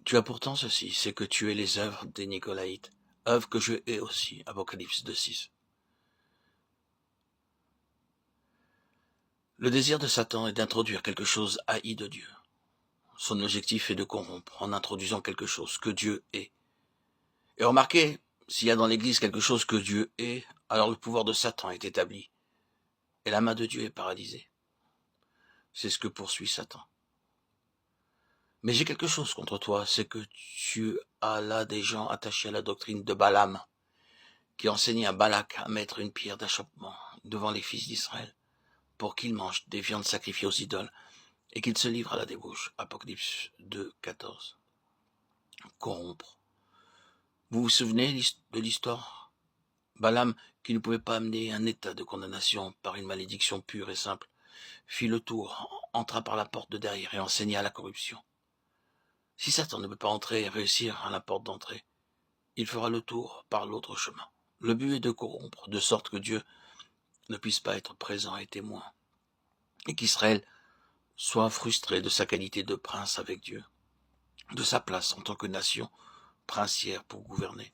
Tu as pourtant ceci, c'est que tu es les œuvres des Nicolaïtes, œuvres que je hais aussi, Apocalypse 2:6. Le désir de Satan est d'introduire quelque chose haï de Dieu. Son objectif est de corrompre en introduisant quelque chose que Dieu est. Et remarquez, s'il y a dans l'Église quelque chose que Dieu est, alors le pouvoir de Satan est établi, et la main de Dieu est paralysée. C'est ce que poursuit Satan. Mais j'ai quelque chose contre toi, c'est que tu as là des gens attachés à la doctrine de Balaam, qui enseignait à Balak à mettre une pierre d'achoppement devant les fils d'Israël, pour qu'ils mangent des viandes sacrifiées aux idoles, et qu'ils se livrent à la débauche. Apocalypse 2:14. Corrompre. Vous vous souvenez de l'histoire? Balaam, qui ne pouvait pas amener un état de condamnation par une malédiction pure et simple, fit le tour, entra par la porte de derrière et enseigna la corruption. Si Satan ne peut pas entrer et réussir à la porte d'entrée, il fera le tour par l'autre chemin. Le but est de corrompre, de sorte que Dieu ne puisse pas être présent et témoin, et qu'Israël soit frustré de sa qualité de prince avec Dieu, de sa place en tant que nation princière pour gouverner.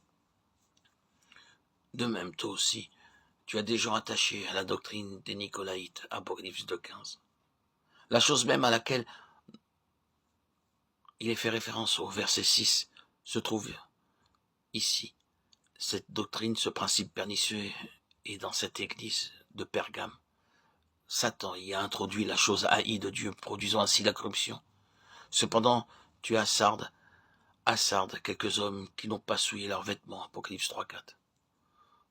De même, toi aussi, tu as des gens attachés à la doctrine des Nicolaïtes, Apocalypse 2:15. La chose même à laquelle il est fait référence au verset 6 se trouve ici. Cette doctrine, ce principe pernicieux est dans cette église de Pergame. Satan y a introduit la chose haïe de Dieu, produisant ainsi la corruption. Cependant, tu as à Sardes quelques hommes qui n'ont pas souillé leurs vêtements, Apocalypse 3:4.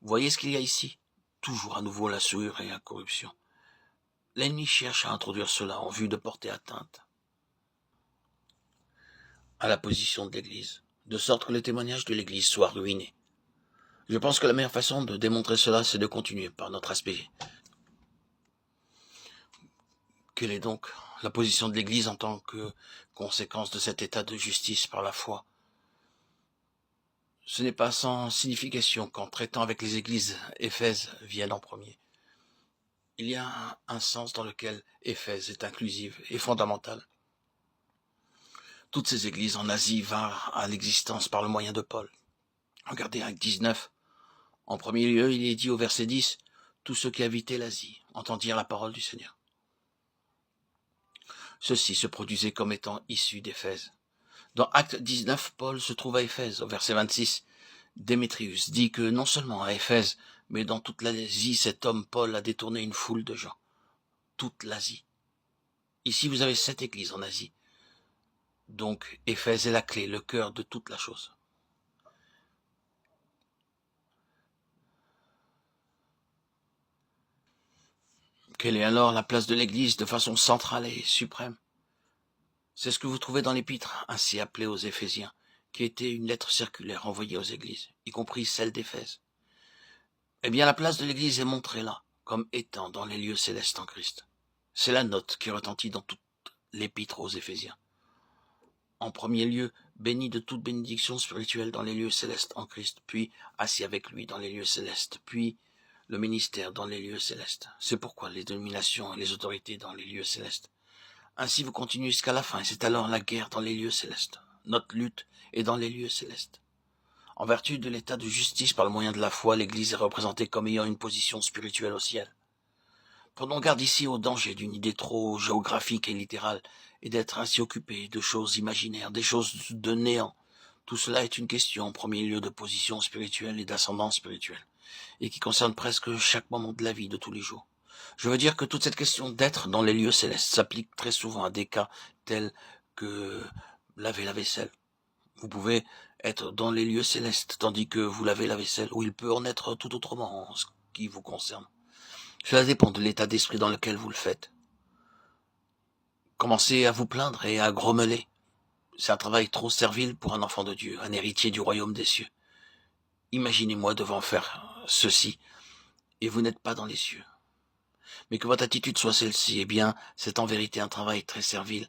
Voyez ce qu'il y a ici? Toujours à nouveau la souillure et la corruption. L'ennemi cherche à introduire cela en vue de porter atteinte à la position de l'Église, de sorte que le témoignage de l'Église soit ruiné. Je pense que la meilleure façon de démontrer cela, c'est de continuer par notre aspect. Quelle est donc la position de l'Église en tant que conséquence de cet état de justice par la foi? Ce n'est pas sans signification qu'en traitant avec les églises, Éphèse vienne en premier. Il y a un sens dans lequel Éphèse est inclusive et fondamentale. Toutes ces églises en Asie vinrent à l'existence par le moyen de Paul. Regardez Actes 19. En premier lieu, il est dit au verset 10, « Tous ceux qui habitaient l'Asie entendirent la parole du Seigneur. » Ceci se produisait comme étant issu d'Éphèse. Dans Actes 19, Paul se trouve à Éphèse, au verset 26. Démétrius dit que non seulement à Éphèse, mais dans toute l'Asie, cet homme Paul a détourné une foule de gens. Toute l'Asie. Ici, vous avez 7 églises en Asie. Donc, Éphèse est la clé, le cœur de toute la chose. Quelle est alors la place de l'Église de façon centrale et suprême? C'est ce que vous trouvez dans l'épître, ainsi appelée aux Éphésiens, qui était une lettre circulaire envoyée aux églises, y compris celle d'Éphèse. Eh bien, la place de l'Église est montrée là, comme étant dans les lieux célestes en Christ. C'est la note qui retentit dans toute l'épître aux Éphésiens. En premier lieu, béni de toute bénédiction spirituelle dans les lieux célestes en Christ, puis assis avec lui dans les lieux célestes, puis le ministère dans les lieux célestes. C'est pourquoi les dominations et les autorités dans les lieux célestes. Ainsi vous continuez jusqu'à la fin, et c'est alors la guerre dans les lieux célestes. Notre lutte est dans les lieux célestes. En vertu de l'état de justice par le moyen de la foi, l'Église est représentée comme ayant une position spirituelle au ciel. Prenons garde ici au danger d'une idée trop géographique et littérale, et d'être ainsi occupé de choses imaginaires, des choses de néant. Tout cela est une question en premier lieu de position spirituelle et d'ascendance spirituelle, et qui concerne presque chaque moment de la vie de tous les jours. Je veux dire que toute cette question d'être dans les lieux célestes s'applique très souvent à des cas tels que laver la vaisselle. Vous pouvez être dans les lieux célestes tandis que vous lavez la vaisselle, ou il peut en être tout autrement en ce qui vous concerne. Cela dépend de l'état d'esprit dans lequel vous le faites. Commencez à vous plaindre et à grommeler. C'est un travail trop servile pour un enfant de Dieu, un héritier du royaume des cieux. Imaginez-moi devant faire ceci, et vous n'êtes pas dans les cieux. Mais que votre attitude soit celle-ci, eh bien, c'est en vérité un travail très servile,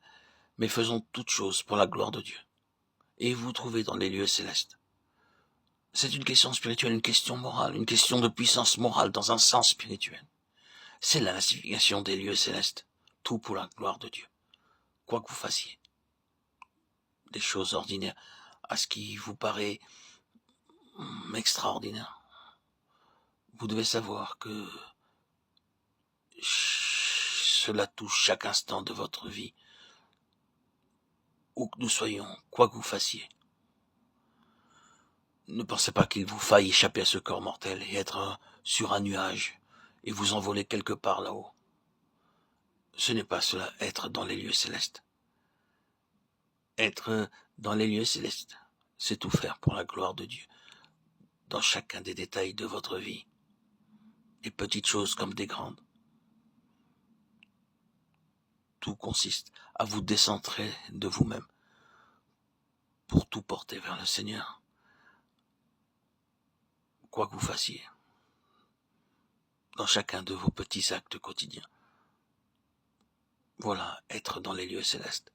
mais faisons toutes choses pour la gloire de Dieu. Et vous vous trouvez dans les lieux célestes. C'est une question spirituelle, une question morale, une question de puissance morale dans un sens spirituel. C'est là la signification des lieux célestes, tout pour la gloire de Dieu. Quoi que vous fassiez. des choses ordinaires à ce qui vous paraît extraordinaire. Vous devez savoir que cela touche chaque instant de votre vie, où que nous soyons, quoi que vous fassiez. Ne pensez pas qu'il vous faille échapper à ce corps mortel et être sur un nuage et vous envoler quelque part là-haut. Ce n'est pas cela, être dans les lieux célestes. Être dans les lieux célestes, c'est tout faire pour la gloire de Dieu, dans chacun des détails de votre vie, des petites choses comme des grandes. Tout consiste à vous décentrer de vous-même pour tout porter vers le Seigneur, quoi que vous fassiez, dans chacun de vos petits actes quotidiens. Voilà, être dans les lieux célestes.